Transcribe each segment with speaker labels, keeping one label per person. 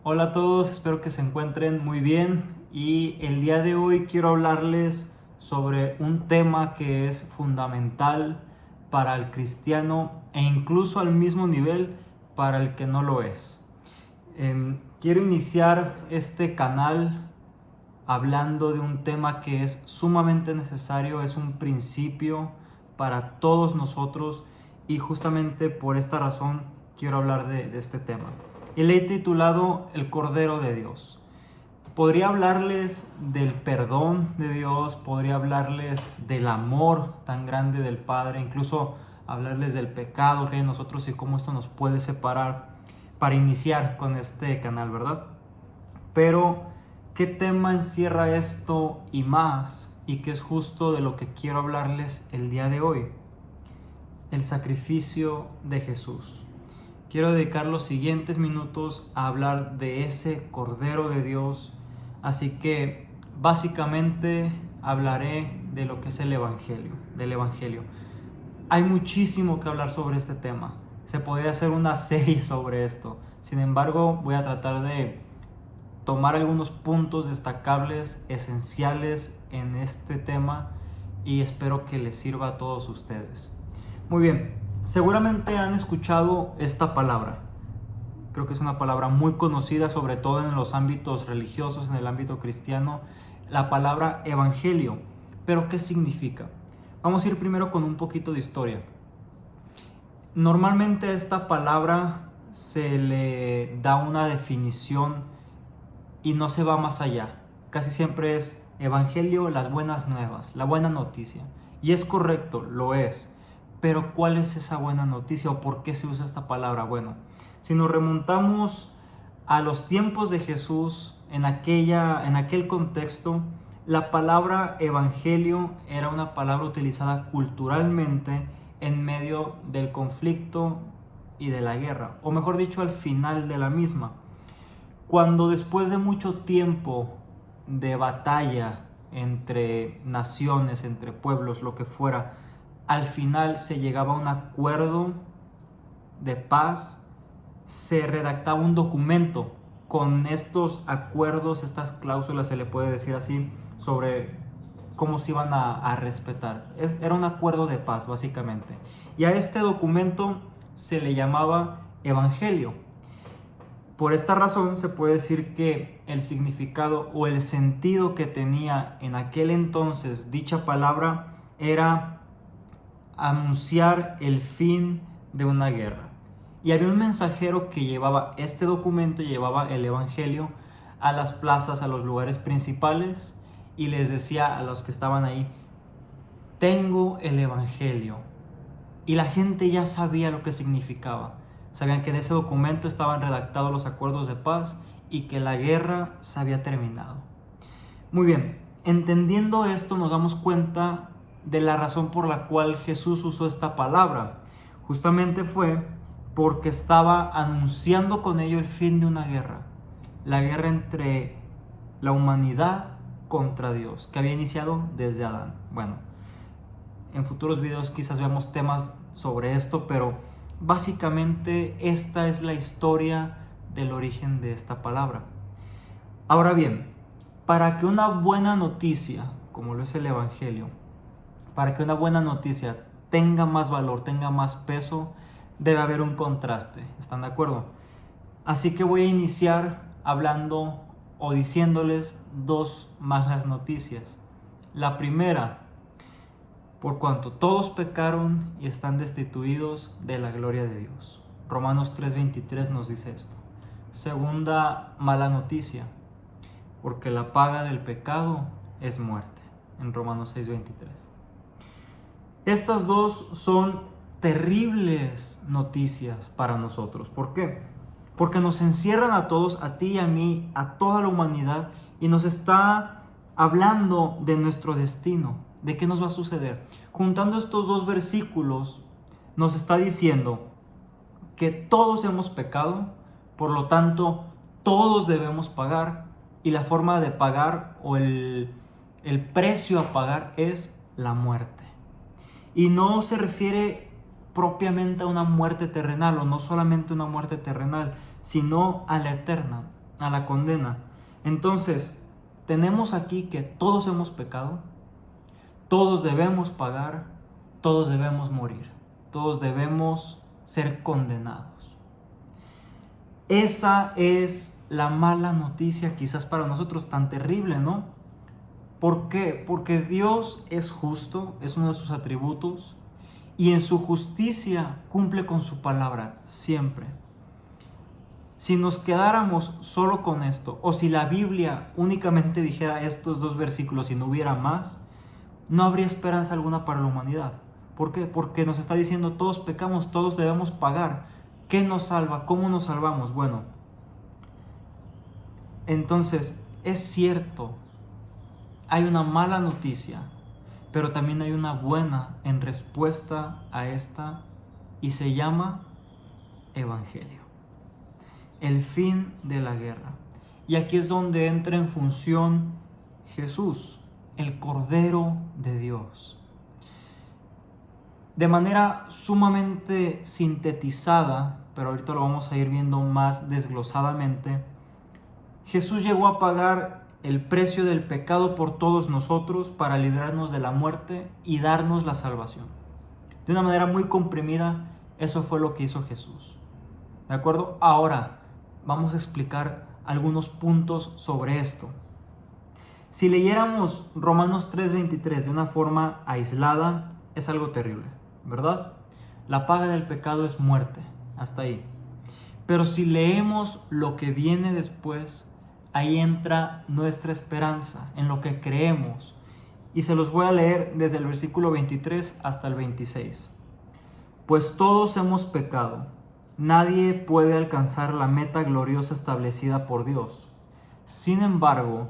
Speaker 1: Hola a todos, espero que se encuentren muy bien y el día de hoy quiero hablarles sobre un tema que es fundamental para el cristiano e incluso al mismo nivel para el que no lo es. Quiero iniciar este canal hablando de un tema que es sumamente necesario, es un principio para todos nosotros y justamente por esta razón quiero hablar de este tema. Y le he titulado El Cordero de Dios. Podría hablarles del perdón de Dios, podría hablarles del amor tan grande del Padre, incluso hablarles del pecado que hay en nosotros y cómo esto nos puede separar para iniciar con este canal, ¿verdad? Pero, ¿qué tema encierra esto y más? Y que es justo de lo que quiero hablarles el día de hoy. El sacrificio de Jesús. Quiero dedicar los siguientes minutos a hablar de ese Cordero de Dios. Así que, básicamente, hablaré de lo que es el Evangelio, del Evangelio. Hay muchísimo que hablar sobre este tema. Se podría hacer una serie sobre esto. Sin embargo, voy a tratar de tomar algunos puntos destacables, esenciales en este tema y espero que les sirva a todos ustedes. Muy bien, seguramente han escuchado esta palabra. Creo que es una palabra muy conocida, sobre todo en los ámbitos religiosos, en el ámbito cristiano, la palabra evangelio. ¿Pero qué significa? Vamos a ir primero con un poquito de historia. Normalmente a esta palabra se le da una definición y no se va más allá. Casi siempre es evangelio, las buenas nuevas, la buena noticia. Y es correcto, lo es. Pero ¿cuál es esa buena noticia o por qué se usa esta palabra? Bueno, si nos remontamos a los tiempos de Jesús, en aquel contexto, la palabra evangelio era una palabra utilizada culturalmente en medio del conflicto y de la guerra, o mejor dicho, al final de la misma. Cuando después de mucho tiempo de batalla entre naciones, entre pueblos, lo que fuera, al final se llegaba a un acuerdo de paz, se redactaba un documento con estos acuerdos, estas cláusulas, se le puede decir así, sobre cómo se iban a respetar. Era un acuerdo de paz, básicamente. Y a este documento se le llamaba Evangelio. Por esta razón se puede decir que el significado o el sentido que tenía en aquel entonces dicha palabra era anunciar el fin de una guerra. Y había un mensajero que llevaba este documento, llevaba el evangelio a las plazas, a los lugares principales y les decía a los que estaban ahí: tengo el evangelio. Y la gente ya sabía lo que significaba. Sabían que en ese documento estaban redactados los acuerdos de paz y que la guerra se había terminado. Muy bien, entendiendo esto nos damos cuenta de la razón por la cual Jesús usó esta palabra. Justamente fue porque estaba anunciando con ello el fin de una guerra. La guerra entre la humanidad contra Dios, que había iniciado desde Adán. Bueno, en futuros videos quizás veamos temas sobre esto, pero básicamente esta es la historia del origen de esta palabra. Ahora bien, para que una buena noticia, como lo es el Evangelio, para que una buena noticia tenga más valor, tenga más peso, debe haber un contraste. ¿Están de acuerdo? Así que voy a iniciar hablando o diciéndoles dos malas noticias. La primera: por cuanto todos pecaron y están destituidos de la gloria de Dios. Romanos 3:23 nos dice esto. Segunda mala noticia: porque la paga del pecado es muerte, en Romanos 6:23. Estas dos son terribles noticias para nosotros. ¿Por qué? Porque nos encierran a todos, a ti y a mí, a toda la humanidad, y nos está hablando de nuestro destino, de qué nos va a suceder. Juntando estos dos versículos, nos está diciendo que todos hemos pecado, por lo tanto, todos debemos pagar, y la forma de pagar o el precio a pagar es la muerte. Y no se refiere propiamente a una muerte terrenal, o no solamente una muerte terrenal, sino a la eterna. a la condena. Entonces, tenemos aquí que todos hemos pecado, todos debemos pagar, todos debemos morir, todos debemos ser condenados. Esa es la mala noticia quizás para nosotros, tan terrible, ¿no? ¿Por qué? Porque Dios es justo, es uno de sus atributos, y en su justicia cumple con su palabra siempre. Si nos quedáramos solo con esto, o si la Biblia únicamente dijera estos 2 versículos y no hubiera más, no habría esperanza alguna para la humanidad. ¿Por qué? Porque nos está diciendo todos pecamos, todos debemos pagar. ¿Qué nos salva? ¿Cómo nos salvamos? Bueno, entonces es cierto, hay una mala noticia, pero también hay una buena en respuesta a esta, y se llama Evangelio. El fin de la guerra. Y aquí es donde entra en función Jesús, el Cordero de Dios. De manera sumamente sintetizada, pero ahorita lo vamos a ir viendo más desglosadamente, Jesús llegó a pagar el precio del pecado por todos nosotros para librarnos de la muerte y darnos la salvación. De una manera muy comprimida, eso fue lo que hizo Jesús. ¿De acuerdo? Ahora vamos a explicar algunos puntos sobre esto. Si leyéramos Romanos 3:23 de una forma aislada, es algo terrible, ¿verdad? La paga del pecado es muerte, hasta ahí. Pero si leemos lo que viene después, ahí entra nuestra esperanza, en lo que creemos. Y se los voy a leer desde el versículo 23 hasta el 26. Pues todos hemos pecado. Nadie puede alcanzar la meta gloriosa establecida por Dios. Sin embargo,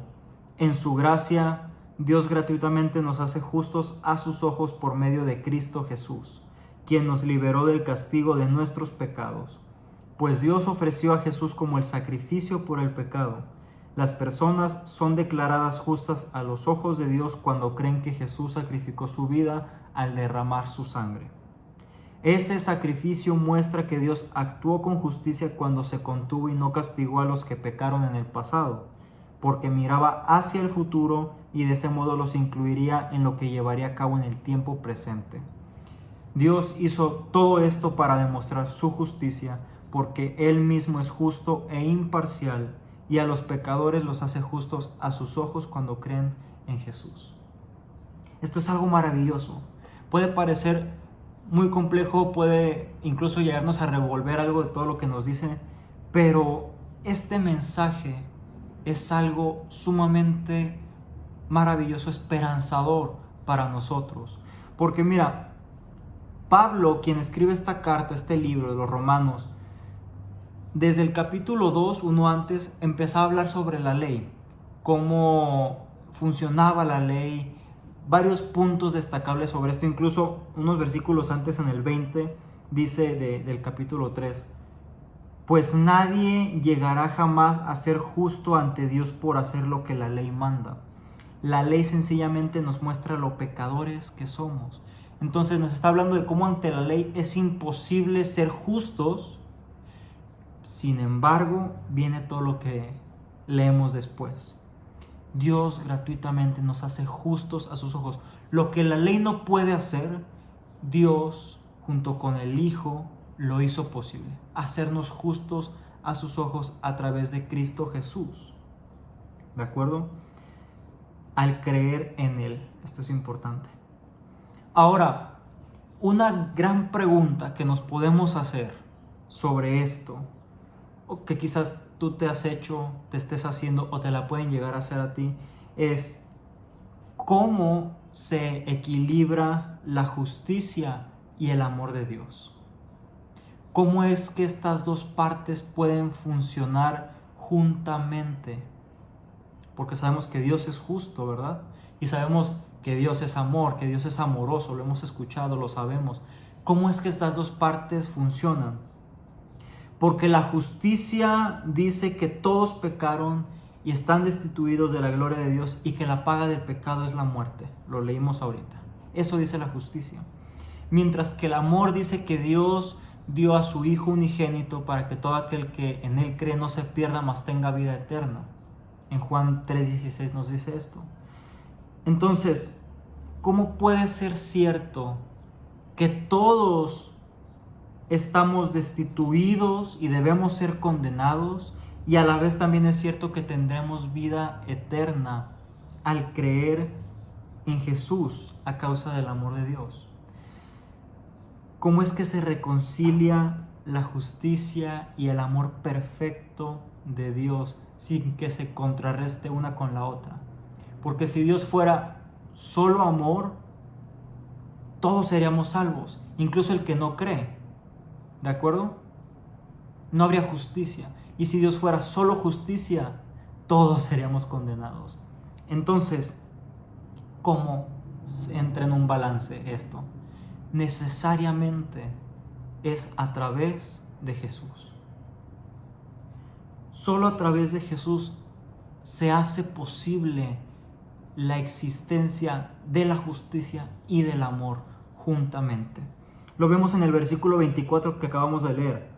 Speaker 1: en su gracia, Dios gratuitamente nos hace justos a sus ojos por medio de Cristo Jesús, quien nos liberó del castigo de nuestros pecados. Pues Dios ofreció a Jesús como el sacrificio por el pecado. Las personas son declaradas justas a los ojos de Dios cuando creen que Jesús sacrificó su vida al derramar su sangre. Ese sacrificio muestra que Dios actuó con justicia cuando se contuvo y no castigó a los que pecaron en el pasado, porque miraba hacia el futuro y de ese modo los incluiría en lo que llevaría a cabo en el tiempo presente. Dios hizo todo esto para demostrar su justicia, porque Él mismo es justo e imparcial, y a los pecadores los hace justos a sus ojos cuando creen en Jesús. Esto es algo maravilloso. Puede parecer muy complejo, puede incluso llegarnos a revolver algo de todo lo que nos dice, pero este mensaje es algo sumamente maravilloso, esperanzador para nosotros. Porque mira, Pablo, quien escribe esta carta, este libro de los Romanos, desde el capítulo 2, uno antes, empezaba a hablar sobre la ley, cómo funcionaba la ley, varios puntos destacables sobre esto, incluso unos versículos antes en el 20, dice del capítulo 3, pues nadie llegará jamás a ser justo ante Dios por hacer lo que la ley manda. La ley sencillamente nos muestra lo pecadores que somos. Entonces nos está hablando de cómo ante la ley es imposible ser justos. Sin embargo, viene todo lo que leemos después. Dios gratuitamente nos hace justos a sus ojos. Lo que la ley no puede hacer, Dios, junto con el Hijo, lo hizo posible. Hacernos justos a sus ojos a través de Cristo Jesús. ¿De acuerdo? Al creer en Él. Esto es importante. Ahora, una gran pregunta que nos podemos hacer sobre esto, o que quizás tú te has hecho, te estés haciendo o te la pueden llegar a hacer a ti, es ¿cómo se equilibra la justicia y el amor de Dios? ¿Cómo es que estas dos partes pueden funcionar juntamente? Porque sabemos que Dios es justo, ¿verdad? Y sabemos que Dios es amor, que Dios es amoroso, lo hemos escuchado, lo sabemos. ¿Cómo es que estas dos partes funcionan? Porque la justicia dice que todos pecaron y están destituidos de la gloria de Dios y que la paga del pecado es la muerte. Lo leímos ahorita. Eso dice la justicia. Mientras que el amor dice que Dios dio a su Hijo unigénito para que todo aquel que en Él cree no se pierda, mas tenga vida eterna. En Juan 3:16 nos dice esto. Entonces, ¿cómo puede ser cierto que todos estamos destituidos y debemos ser condenados, y a la vez también es cierto que tendremos vida eterna al creer en Jesús a causa del amor de Dios? ¿Cómo es que se reconcilia la justicia y el amor perfecto de Dios sin que se contrarreste una con la otra? Porque si Dios fuera solo amor, todos seríamos salvos, incluso el que no cree. ¿De acuerdo? No habría justicia. Y si Dios fuera solo justicia, todos seríamos condenados. Entonces, ¿cómo entra en un balance esto? Necesariamente es a través de Jesús. Solo a través de Jesús se hace posible la existencia de la justicia y del amor juntamente. Lo vemos en el versículo 24 que acabamos de leer.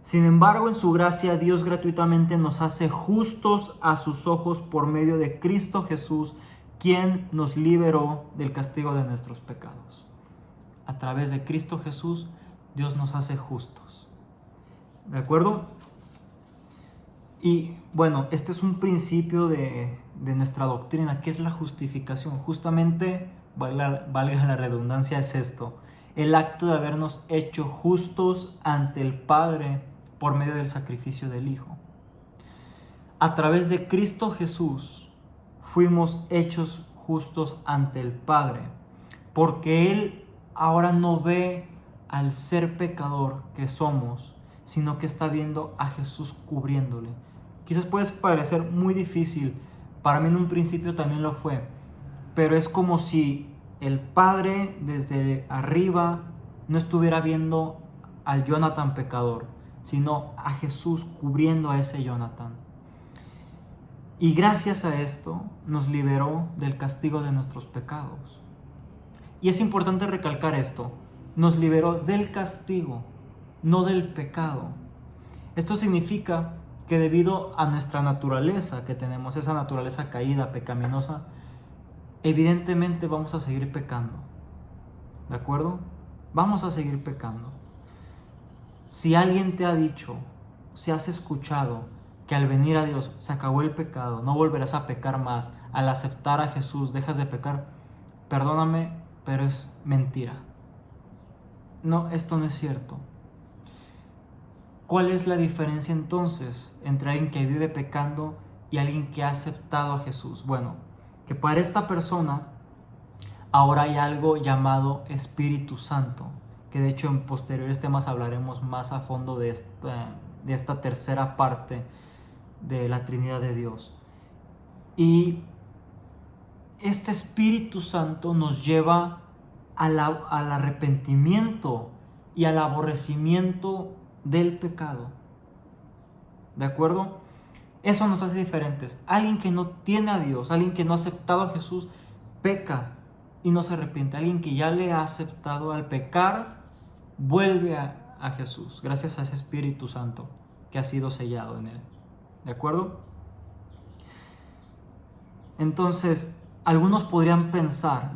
Speaker 1: Sin embargo, en su gracia, Dios gratuitamente nos hace justos a sus ojos por medio de Cristo Jesús, quien nos liberó del castigo de nuestros pecados. A través de Cristo Jesús, Dios nos hace justos. ¿De acuerdo? Y bueno, este es un principio de nuestra doctrina, que es la justificación. Justamente, valga la redundancia, es esto: el acto de habernos hecho justos ante el Padre por medio del sacrificio del Hijo. A través de Cristo Jesús fuimos hechos justos ante el Padre, porque Él ahora no ve al ser pecador que somos, sino que está viendo a Jesús cubriéndole. Quizás puede parecer muy difícil, para mí en un principio también lo fue, pero es como si el Padre desde arriba no estuviera viendo al Jonathan pecador, sino a Jesús cubriendo a ese Jonathan. Y gracias a esto nos liberó del castigo de nuestros pecados. Y es importante recalcar esto: nos liberó del castigo, no del pecado. Esto significa que debido a nuestra naturaleza que tenemos, esa naturaleza caída, pecaminosa, evidentemente vamos a seguir pecando. ¿De acuerdo? Vamos a seguir pecando. Si alguien te ha dicho, si has escuchado que al venir a Dios se acabó el pecado, no volverás a pecar más, al aceptar a Jesús dejas de pecar, perdóname, pero es mentira. No, esto no es cierto. ¿Cuál es la diferencia entonces entre alguien que vive pecando y alguien que ha aceptado a Jesús? Bueno, que para esta persona ahora hay algo llamado Espíritu Santo, que de hecho en posteriores temas hablaremos más a fondo de esta tercera parte de la Trinidad de Dios. Y este Espíritu Santo nos lleva al arrepentimiento y al aborrecimiento del pecado. ¿De acuerdo? Eso nos hace diferentes. Alguien que no tiene a Dios, alguien que no ha aceptado a Jesús, peca y no se arrepiente. Alguien que ya le ha aceptado, al pecar, vuelve a Jesús, gracias a ese Espíritu Santo que ha sido sellado en él. ¿De acuerdo? Entonces, algunos podrían pensar,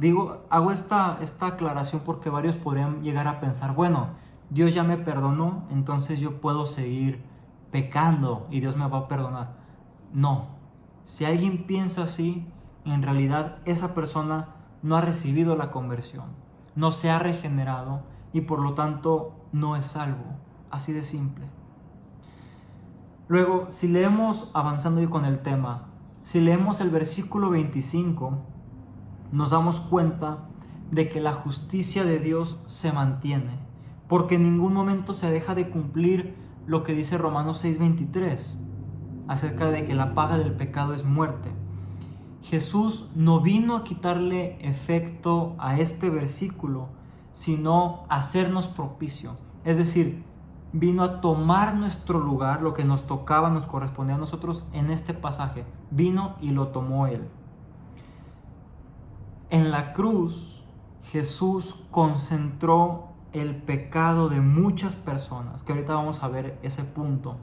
Speaker 1: hago esta aclaración porque varios podrían llegar a pensar, bueno, Dios ya me perdonó, entonces yo puedo seguir pecando y Dios me va a perdonar. No, si alguien piensa así, en realidad esa persona no ha recibido la conversión, no se ha regenerado y por lo tanto no es salvo. Así de simple. Luego, si leemos, avanzando hoy con el tema, si leemos el versículo 25, nos damos cuenta de que la justicia de Dios se mantiene, porque en ningún momento se deja de cumplir lo que dice Romanos 6:23, acerca de que la paga del pecado es muerte. Jesús no vino a quitarle efecto a este versículo, sino a hacernos propicio. Es decir, vino a tomar nuestro lugar, lo que nos tocaba, nos correspondía a nosotros en este pasaje. Vino y lo tomó Él. En la cruz, Jesús concentró el pecado de muchas personas, que ahorita vamos a ver ese punto,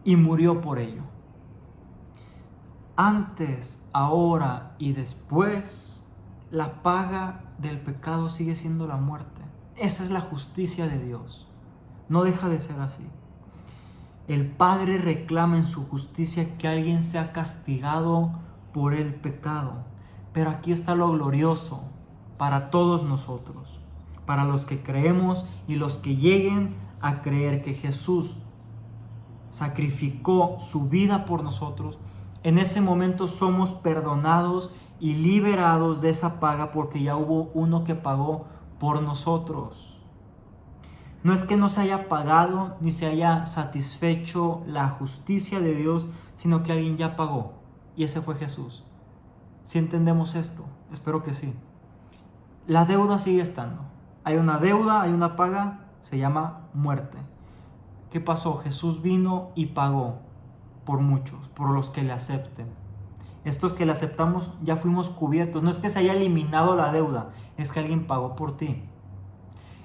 Speaker 1: y murió por ello. Antes, ahora y después, la paga del pecado sigue siendo la muerte. Esa es la justicia de Dios. No deja de ser así. El Padre reclama en su justicia que alguien sea castigado por el pecado. Pero aquí está lo glorioso para todos nosotros, para los que creemos y los que lleguen a creer que Jesús sacrificó su vida por nosotros. En ese momento somos perdonados y liberados de esa paga porque ya hubo uno que pagó por nosotros. No es que no se haya pagado ni se haya satisfecho la justicia de Dios, sino que alguien ya pagó y ese fue Jesús. ¿Sí entendemos esto? Espero que sí. La deuda sigue estando. Hay una deuda, hay una paga, se llama muerte. ¿Qué pasó? Jesús vino y pagó por muchos, por los que le acepten. Estos que le aceptamos ya fuimos cubiertos. No es que se haya eliminado la deuda, es que alguien pagó por ti.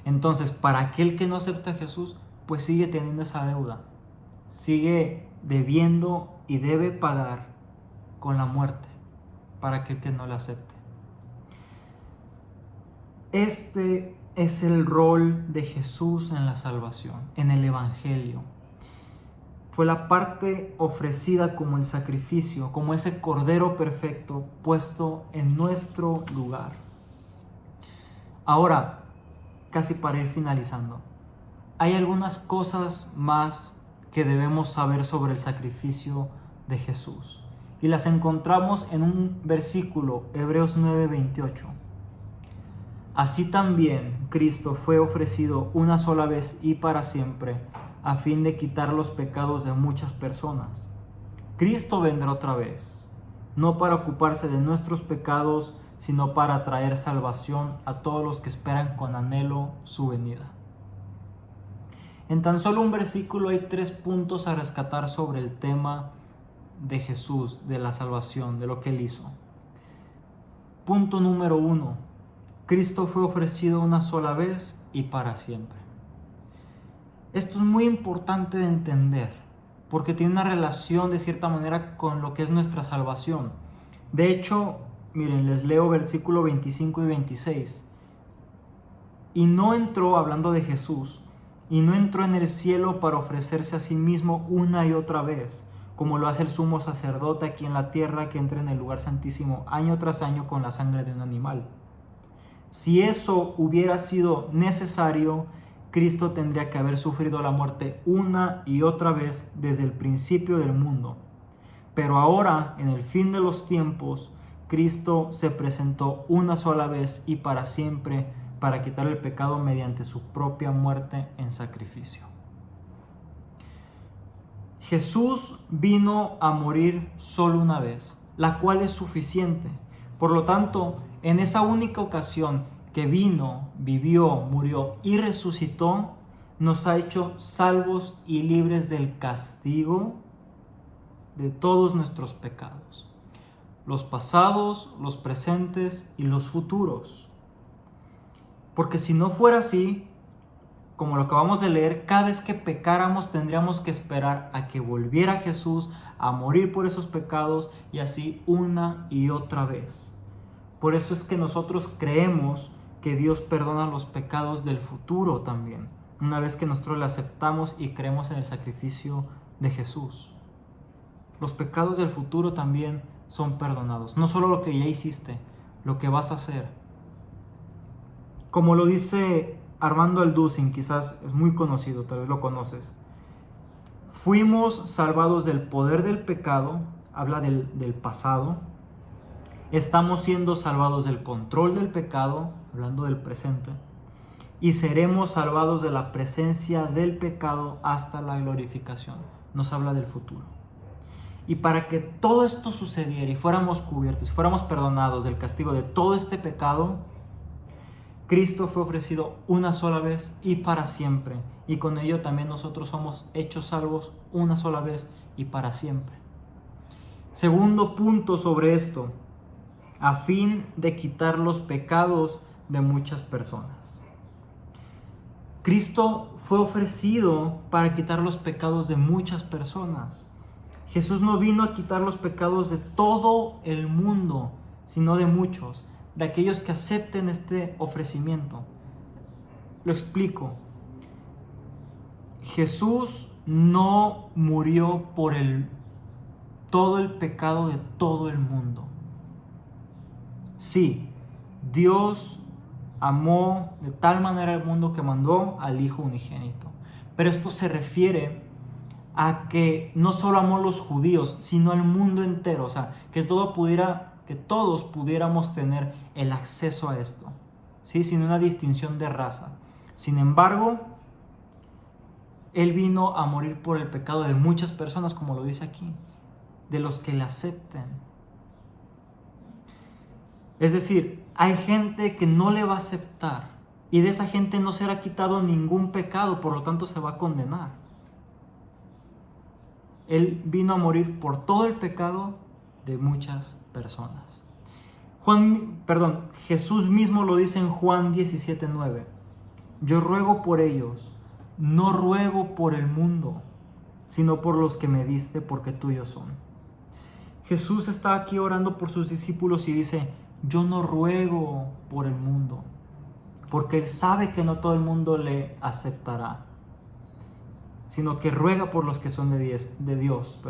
Speaker 1: Entonces, para aquel que no acepta a Jesús, pues sigue teniendo esa deuda. Sigue debiendo y debe pagar con la muerte para aquel que no le acepte. Este es el rol de Jesús en la salvación, en el Evangelio. Fue la parte ofrecida como el sacrificio, como ese cordero perfecto puesto en nuestro lugar. Ahora, casi para ir finalizando, hay algunas cosas más que debemos saber sobre el sacrificio de Jesús. Y las encontramos en un versículo, Hebreos 9:28. Así también Cristo fue ofrecido una sola vez y para siempre, a fin de quitar los pecados de muchas personas. Cristo vendrá otra vez, no para ocuparse de nuestros pecados, sino para traer salvación a todos los que esperan con anhelo su venida. En tan solo un versículo hay 3 puntos a rescatar sobre el tema de Jesús, de la salvación, de lo que Él hizo. Punto número 1. Cristo fue ofrecido una sola vez y para siempre. Esto es muy importante de entender, porque tiene una relación de cierta manera con lo que es nuestra salvación. De hecho, miren, les leo versículo 25 y 26. Y no entró, hablando de Jesús, y no entró en el cielo para ofrecerse a sí mismo una y otra vez, como lo hace el sumo sacerdote aquí en la tierra, que entra en el lugar santísimo año tras año con la sangre de un animal. Si eso hubiera sido necesario, Cristo tendría que haber sufrido la muerte una y otra vez desde el principio del mundo. Pero ahora, en el fin de los tiempos, Cristo se presentó una sola vez y para siempre para quitar el pecado mediante su propia muerte en sacrificio. Jesús vino a morir solo una vez, la cual es suficiente. Por lo tanto, en esa única ocasión que vino, vivió, murió y resucitó, nos ha hecho salvos y libres del castigo de todos nuestros pecados, los pasados, los presentes y los futuros. Porque si no fuera así, como lo acabamos de leer, cada vez que pecáramos tendríamos que esperar a que volviera Jesús a morir por esos pecados y así una y otra vez. Por eso es que nosotros creemos que Dios perdona los pecados del futuro también, una vez que nosotros le aceptamos y creemos en el sacrificio de Jesús. Los pecados del futuro también son perdonados, no solo lo que ya hiciste, lo que vas a hacer. Como lo dice Armando Alducin, quizás es muy conocido, tal vez lo conoces. Fuimos salvados del poder del pecado, habla del pasado. Estamos siendo salvados del control del pecado, hablando del presente. Y seremos salvados de la presencia del pecado hasta la glorificación. Nos habla del futuro. Y para que todo esto sucediera y fuéramos cubiertos, y fuéramos perdonados del castigo de todo este pecado, Cristo fue ofrecido una sola vez y para siempre. Y con ello también nosotros somos hechos salvos una sola vez y para siempre. Segundo punto sobre esto, a fin de quitar los pecados de muchas personas. Cristo fue ofrecido para quitar los pecados de muchas personas. Jesús no vino a quitar los pecados de todo el mundo, sino de muchos, de aquellos que acepten este ofrecimiento. Lo explico. Jesús no murió por todo el pecado de todo el mundo. Sí, Dios amó de tal manera al mundo que mandó al Hijo unigénito. Pero esto se refiere a que no solo amó a los judíos, sino al mundo entero. O sea, que todos pudiéramos tener el acceso a esto, ¿sí? Sin una distinción de raza. Sin embargo, Él vino a morir por el pecado de muchas personas, como lo dice aquí, de los que le acepten. Es decir, hay gente que no le va a aceptar y de esa gente no será quitado ningún pecado, por lo tanto se va a condenar. Él vino a morir por todo el pecado de muchas personas. Jesús mismo lo dice en Juan 17:9. Yo ruego por ellos, no ruego por el mundo, sino por los que me diste, porque tuyos son. Jesús está aquí orando por sus discípulos y dice, yo no ruego por el mundo, porque Él sabe que no todo el mundo le aceptará, sino que ruega por los que son de Dios,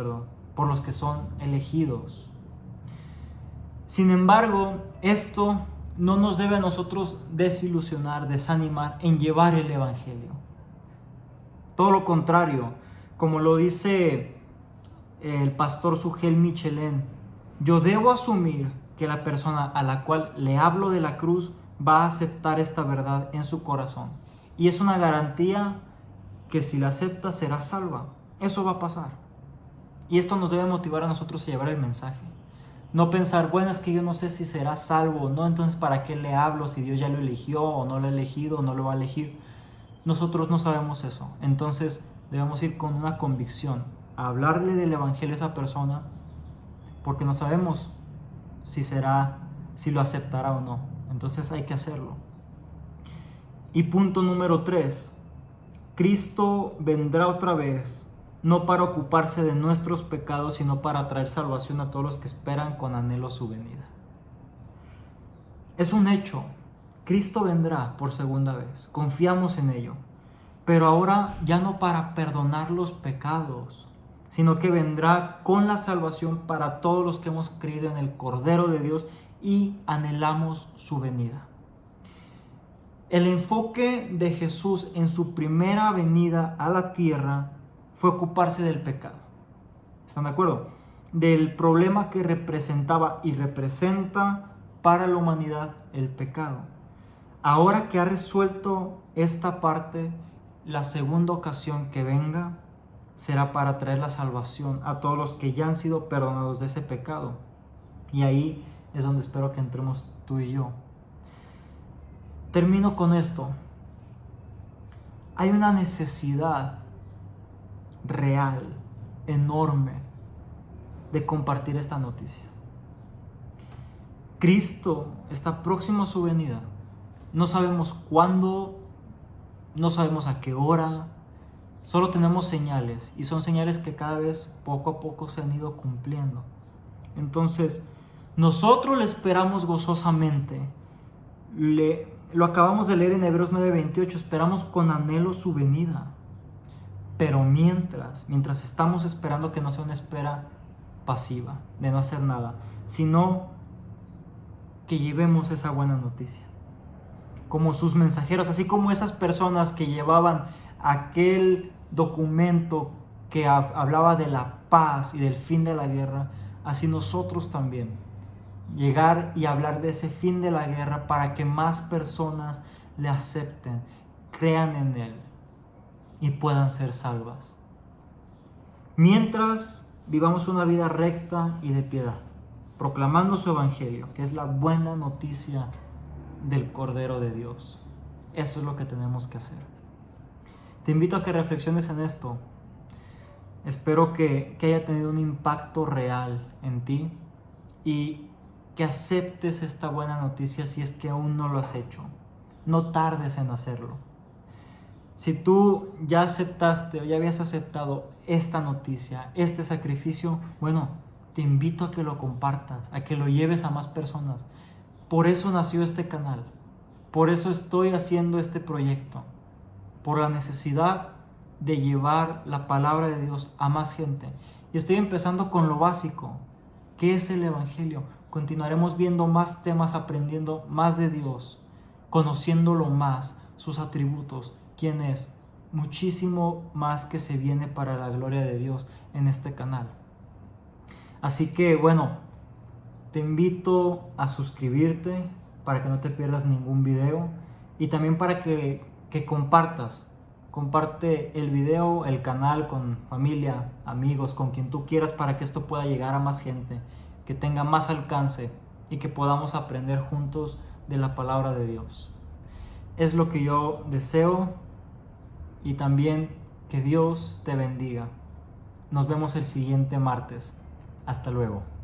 Speaker 1: por los que son elegidos. Sin embargo, esto no nos debe a nosotros desilusionar, desanimar en llevar el Evangelio. Todo lo contrario, como lo dice el pastor Sugel Michelén, yo debo asumir que la persona a la cual le hablo de la cruz va a aceptar esta verdad en su corazón. Y es una garantía que si la acepta será salva. Eso va a pasar. Y esto nos debe motivar a nosotros a llevar el mensaje. No pensar, bueno, es que yo no sé si será salvo o no, entonces ¿para qué le hablo si Dios ya lo eligió o no lo ha elegido o no lo va a elegir? Nosotros no sabemos eso. Entonces debemos ir con una convicción a hablarle del Evangelio a esa persona, porque no sabemos si lo aceptará o no. Entonces hay que hacerlo. Y punto número 3. Cristo vendrá otra vez, no para ocuparse de nuestros pecados, sino para traer salvación a todos los que esperan con anhelo su venida. Es un hecho. Cristo vendrá por segunda vez. Confiamos en ello. Pero ahora ya no para perdonar los pecados, sino que vendrá con la salvación para todos los que hemos creído en el Cordero de Dios y anhelamos su venida. El enfoque de Jesús en su primera venida a la tierra fue ocuparse del pecado. ¿Están de acuerdo? Del problema que representaba y representa para la humanidad el pecado. Ahora que ha resuelto esta parte, la segunda ocasión que venga será para traer la salvación a todos los que ya han sido perdonados de ese pecado. Y ahí es donde espero que entremos tú y yo. Termino con esto. Hay una necesidad real, enorme, de compartir esta noticia. Cristo está próximo a su venida. No sabemos cuándo, no sabemos a qué hora, solo tenemos señales, y son señales que cada vez poco a poco se han ido cumpliendo. Entonces, nosotros le esperamos gozosamente. Lo acabamos de leer en Hebreos 9:28, esperamos con anhelo su venida. Pero mientras estamos esperando, que no sea una espera pasiva, de no hacer nada, sino que llevemos esa buena noticia. Como sus mensajeros, así como esas personas que llevaban aquel documento que hablaba de la paz y del fin de la guerra, así nosotros también llegar y hablar de ese fin de la guerra para que más personas le acepten, crean en Él y puedan ser salvas. Mientras vivamos una vida recta y de piedad, proclamando su evangelio, que es la buena noticia del Cordero de Dios. Eso es lo que tenemos que hacer. Te invito a que reflexiones en esto. Espero que haya tenido un impacto real en ti y que aceptes esta buena noticia si es que aún no lo has hecho. No tardes en hacerlo. Si tú ya aceptaste o ya habías aceptado esta noticia, este sacrificio, bueno, te invito a que lo compartas, a que lo lleves a más personas. Por eso nació este canal, por eso estoy haciendo este proyecto, por la necesidad de llevar la palabra de Dios a más gente. Y estoy empezando con lo básico. ¿Qué es el Evangelio? Continuaremos viendo más temas, aprendiendo más de Dios, conociéndolo más, sus atributos, quién es, muchísimo más que se viene para la gloria de Dios en este canal. Así que bueno, te invito a suscribirte para que no te pierdas ningún video y también para que compartas. Comparte el video, el canal con familia, amigos, con quien tú quieras para que esto pueda llegar a más gente, que tenga más alcance y que podamos aprender juntos de la palabra de Dios. Es lo que yo deseo y también que Dios te bendiga. Nos vemos el siguiente martes. Hasta luego.